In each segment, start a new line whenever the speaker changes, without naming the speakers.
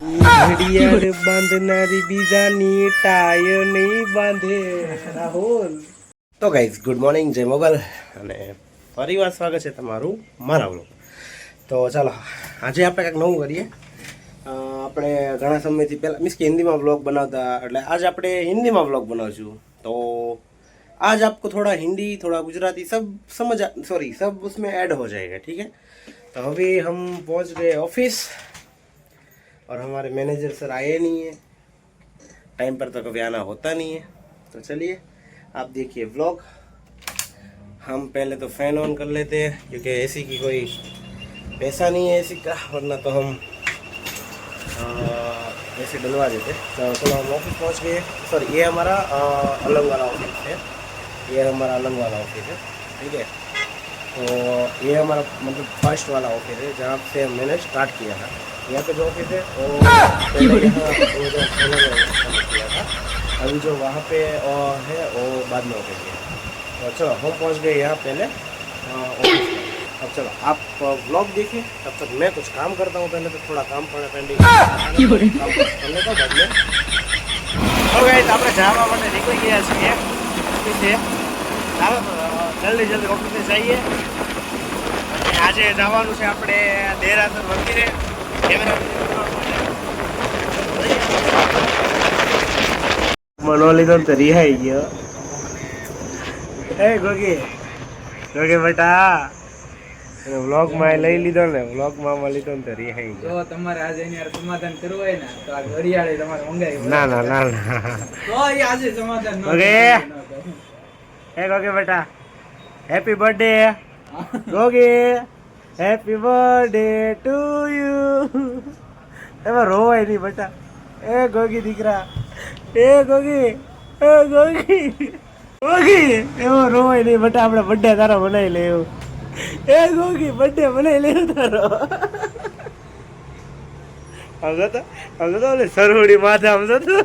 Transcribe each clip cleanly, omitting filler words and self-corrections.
ઘડિયાળ બાંધનારી બીજાની ટાય નહીં બાંધે રાહુલ. તો ગાઈઝ ગુડ મોર્નિંગ, જય મોગલ અને ફરીવાર સ્વાગત છે તમારું મારા વ્લોગ. તો ચાલો આજે આપણે કંઈક નવું કરીએ. આપણે ઘણા સમયથી પહેલાં મીન્સ કે હિન્દીમાં વ્લોગ બનાવતા, એટલે आज આપણે हिंदी में व्लॉग बनावશું. तो आज आपको थोड़ा हिंदी थोड़ा गुजराती सब समझ सब उसमें ऐड हो जाएगा, ठीक है. तो अभी हम पहुंच गए ऑफिस और हमारे मैनेजर सर आए नहीं है. टाइम पर तो कभी आना होता नहीं है. तो चलिए आप देखिए व्लॉग. हम पहले तो फैन ऑन कर लेते हैं क्योंकि एसी की कोई पैसा नहीं है एसी का, वरना तो हम एसी डलवा देते. तो चलो हम ऑफिस पहुंच गए. सॉरी, ये हमारा अलग वाला ऑफिस है. ये हमारा अलग वाला ऑफिस है, ठीक है. तो ये हमारा मतलब फर्स्ट वाला ऑफिस है जहाँ से मैंने स्टार्ट किया था. यहाँ पे जो ऑफिस है वो पहले यहाँ किया था. अभी जो वहाँ पे है वो बाद में ऑफिस है. तो चलो हम पहुँच गए यहाँ पहले ऑफिस में. अब चलो आप व्लॉग देखिए, तब तक मैं कुछ काम करता हूँ. पहले तो थोड़ा काम पेंडिंग कर लेता बाद में. हो गए तो આપણે જવા માટે નીકળી ગયા છીએ ઓફિસે. ચાલો જલ્દી જલ્દી ઓફિસે જઈએ. અને આજે જવાનું છે આપણે દેરાસર મંદિરે. મનોલી તો રિહાઈ ગયો. એ ગોગી ગોગી બેટા વ્લોગ માં લઈ લીધો ને, વ્લોગ માં લીધો ને તો રિહાઈ ગયો.
જો તમારે આજે એની યાર સમાધાન કરવું હોય ને તો આ ઘડિયાળે તમારે મંગાવી.
ના ના ના ના
તો એ આજે સમાધાન ન
ઓકે. એ ગોગી બેટા happy birthday. Gogi happy birthday to you. એમાં રોવાય નહીં બેટા. એ ગોગી દીકરા, એ ગોગી, એ ગોગી ગોગી એવો રોવાય નહીં બેટા. આપણે બર્થડે તારો બનાવી લે એવું. એ ગોગી બર્થડે બનાવી લે તારો. સમજો તો ઓલે સરવડી માથે સમજો તો.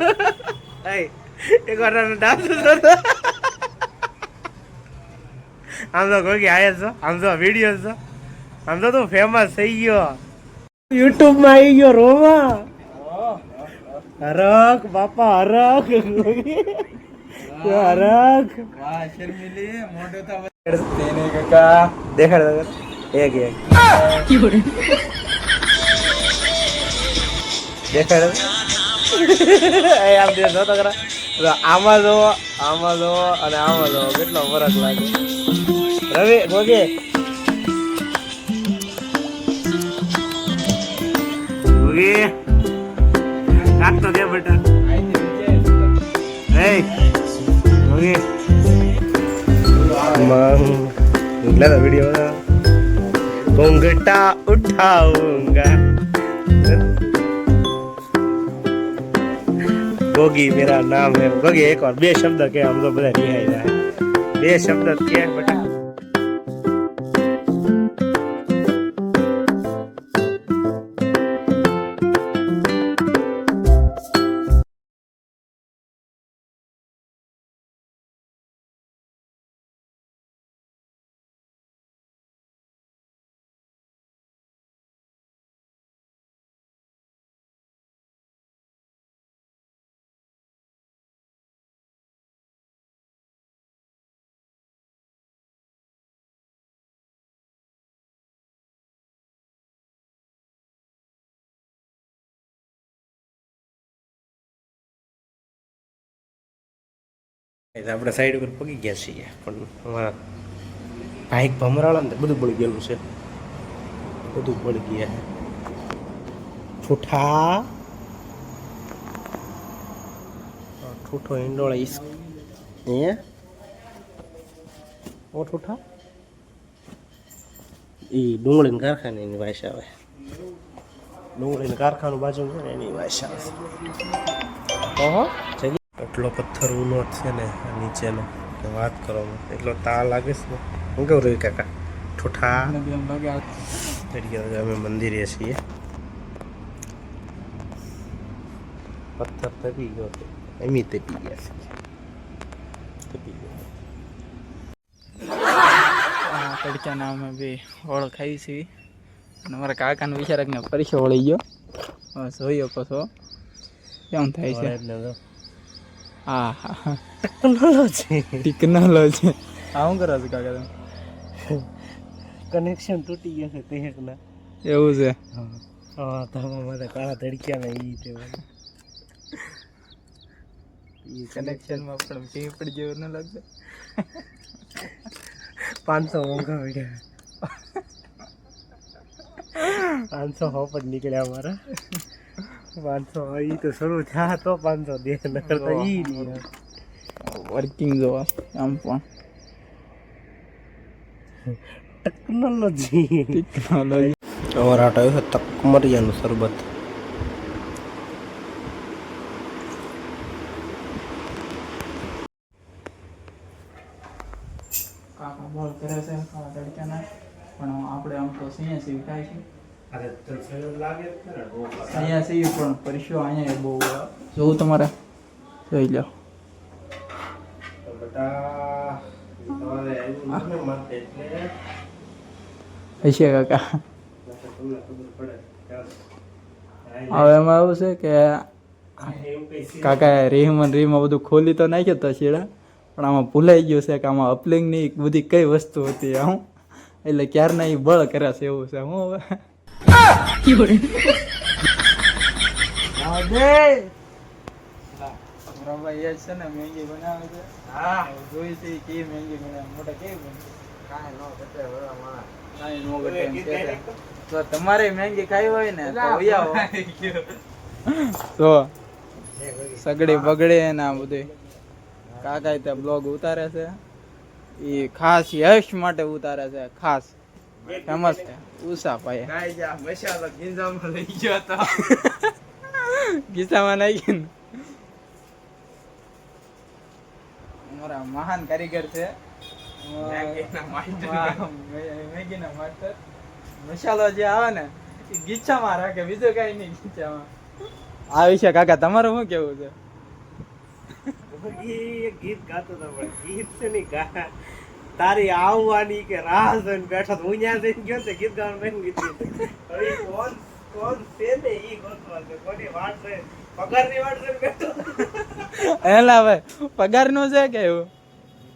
એક વાર ડાન્સ થતો આમ તો ગોગી આયા છો, આમ તો વિડીયો છો, આમ તો તું ફેમસ થઈ ગયો, યુટ્યુબ માં આવી ગયો. રોમા હરક બાપા હરક હરક.
વાહ શર્મિલી મોઢો તો તેને કાકા
દેખાડ એક એક દેખાડ. આમ દે તો કરા. આમાં જો આમાં જો અને આમાં જો કેટલો ફરક લાગે. રવિ ગોગે ગોગે કાટ તો દે બેટા. એ ગોગે ला था वीडियो घूंघटा उठाऊंगा. गोगी मेरा नाम है. गोगी एक और बे शब्द के हम तो बता नहीं है. बे शब्द के बेटा. આપણે સાઈડ ઉપર પગી ગયા છીએ, પણ અમારા બાઇક ભમરાળા ને બધું પડી ગયેલું છે. બધું પડી ગયા ઠૂઠા ઠૂઠો ઈંડોળા ઈસ એ ઓ ઠૂઠા એ ડુંગળીના કારખાનાની ભાષા આવે. ડુંગળીના કારખાનું બાજુ છે ને એની ભાષા આવે. ઓહો એટલો પથ્થર ઊનો છે ને નીચેનો કે વાત કરો. એટલો તા લાગે છે ને. હું કેવું રહ્યું કાકા ઠૂઠા અમે મંદિરે છીએ. પથ્થર તપી ગયો છે, એમ તપી ગયા છે. તપી ગયો
તડકા નામે બી ઓળખાવી છે. અને મારા કાકાનો વિચારકને પરીક્ષા વળી ગયો. બસ જોઈ શકો છો કેમ થાય છે. હા હા ટેકનોલોજી આ શું કરો છો કાકા તમે?
કનેક્શન તૂટી ગયું છે તે એકના.
એવું છે.
હા તમારા માટે કાળા તડક્યા ને ઈ તે
કનેક્શનમાં પણ ભી પડી જેવું ન લાગે.
500 મોંઘા પડ્યા. 500 હોપ જ નીકળ્યા અમારા. 500 ઈ તો શરૂ થયા તો 500 દે ન કરતા ઈ નહીં.
વર્કિંગ જોવા આમ પણ
ટેકનોલોજી અમારા આટ આવ્યું છે તકમરિયાનું શરબત.
કાકા બોલ કરે છે કાળા તડક્યાના પણ આપણે આમ તો સિંહ સીવી થાય છે. અહીંયા સીવી પણ પરસ્યો અહીંયા બહુ જોવું તમારે જોઈ લો. હશે કાકા. હવે એમાં એવું છે કે કાકા રીમાં બધું ખોલી તો નાખ્યો તો શેડા પણ આમાં ભૂલાઈ ગયું છે કે આમાં અપલિંગની બધી કઈ વસ્તુ હતી હું એટલે ક્યારના એ બળ કરે છે એવું છે. હું હવે ભાઈ એ છે ને મેંગી બનાવે છે. હા જોઈ છે કે મેંગી બનાવે મોટા કેવી બને કાંઈ નો ઘટે તો તમારે મેંગી ખાઈ હોય ને તો આવો તો સગડી બગડે ને આ બધું કાકા તે બ્લોગ ઉતારે છે એ ખાસ યશ માટે ઉતારે છે ખાસ ફેમસ છે ઉષા ભાઈ મસાલો ગીંજામાં લઈ ગયો તો ગીસામાં નાખીને અમારા મહાન કારીગર છે મેગીના માસ્ટર. મસાલો જે આવે ને એ ગીચામાં રાખે બીજું કઈ નહીં ગીચામાં. આ વિશે કાકા તમારું શું કેવું છે?
ગીત ગાતો તો પણ ગીત છે ને ગા તારી આવવાની કે રાહ જોઈને બેઠો હું ત્યાં જઈને ગયો તે ગીત ગાવાનું મેં કીધું કોણ છે ને ઈ ગોતવા છે કોની વાટ છે પગારની વાટ છે બેઠો.
એલા ભાઈ પગાર નું છે કે એવું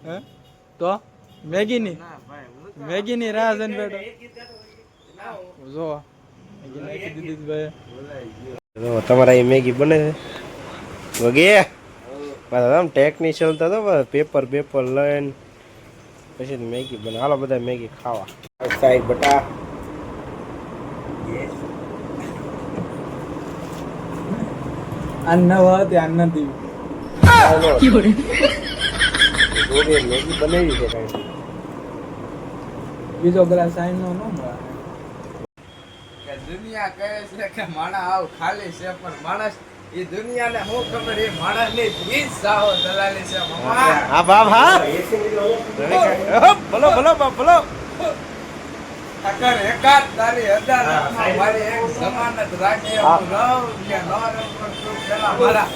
હે તો મેગીની રાહ જોઈને બેઠો જો મેગી નાખી દીધી ભાઈ.
તમારા એ મેગી બને છે વગે આમ ટેકનિશિયન તો પેપર લઈને પછી મેગી બને. હાલો બધા મેગી ખાવા. સાઈડ બટા
અન્ન હોત અન્ન નથી
મેગી બનાવી છે કાંઈ
બીજો ગ્લાસ આઈન નો ન મળે. દુનિયા કહે છે કે માણસ આવ ખાલી છે પણ માણસ એ દુનિયાને શું ખબર એ માણસ ની 20 સાહો દલાલી છે.
હા બાપ હા બોલો બોલો બાપ બોલો.
અગર એકાદ તારી હજાર મારી એક જમાનત રાખજે હું રહું કે ન રહું પણ તું પેલા મારા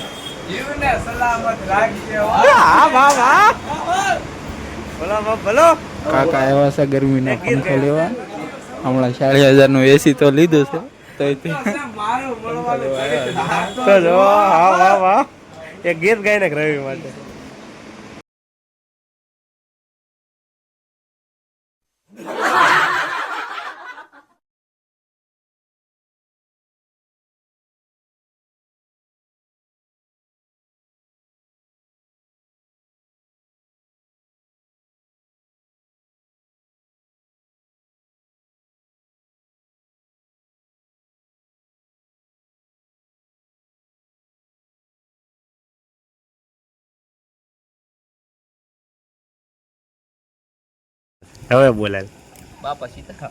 જીવને સલામત રાખજે.
હા બાપ હા બોલો બાપ બોલો.
કાકા આવ્યા છે ગરમીના પંખો લેવા. હમણાં 40,000 નું એસી તો લીધું છે
તો જો હા વાહ એક ગીત ગાઈને રવિ માટે. હવે બોલાય
બાપા સીતા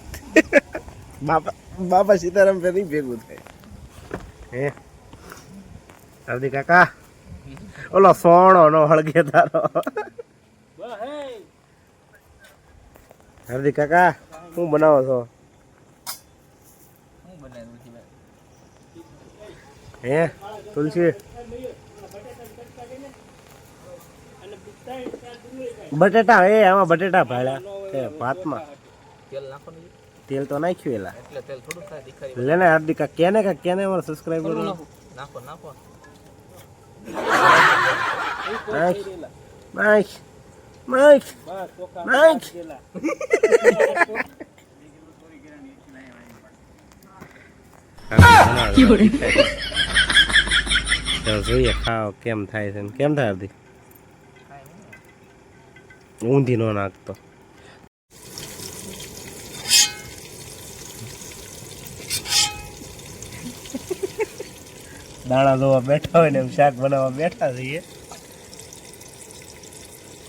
બાપા સીતારામ ફેરી ભેગું થાય હે હાર્દિક કાકા ઓલો સોણો નો હળગે તારો. હાર્દિક કાકા શું બનાવો છો? હે તુલસી બટેટા આમાં બટેટા ભાડ્યા ભાતમાં તેલ તો નાખ્યું એલા
એટલે તેલ થોડું થાય દીખારી
લેને હાર્દિકા કેને અમારા સબસ્ક્રાઇબર
નાખો નાખો
નાખ નાખ નાખ નાખ ચાલો જોઈએ ખાવ કેમ થાય છે ને કેમ થાય હાર્દિક ઊંધી નો નાખતો દાણા જોવા બેઠા હોય ને એમ શાક બનાવવા બેઠા છીએ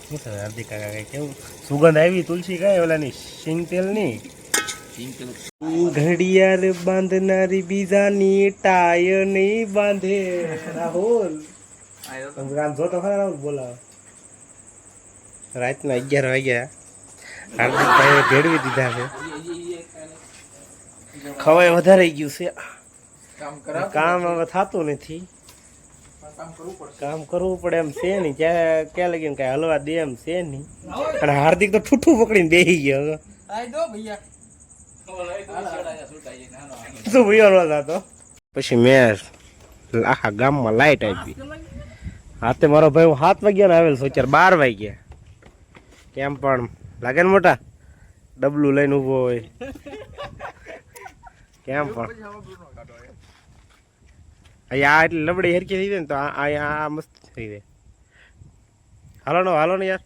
શું થાય હાર્દિક કાકા કઈ કેવું સુગંધ આવી તુલસી કઈ ઓલાની સિંગ તેલની ઘડિયાળ બાંધનારી બીજાની ટાય નહીં બાંધે રાહુલ આમ જોતો ખરા રાહુલ બોલાવો રાતના 11 વાગ્યા હાર્દિકભાઈએ ભેળવી દીધા છે ખવાય વધારે ગયું છે કામ હવે થતું નથી કામ કરવું પડે એમ છે નહીં ક્યાં લગીને કઈ હલવા દે એમ છે નહીં અને હાર્દિક તો ઠૂઠું પકડીને બેસી ગયો શું ભૈયો ન થતો પછી મેં આખા ગામમાં લાઈટ આપી હાથે મારો ભાઈ હું 7 વાગ્યા ને આવેલ છું અત્યારે 12 વાગ્યા કેમ પણ લાગે ને મોટા ડબલું લઈને ઉભો હોય કેમ પણ અહીંયા એટલે લબડી હેરકી થઈ જાય ને તો આ મસ્ત થઈ જાય હાલો ને યાર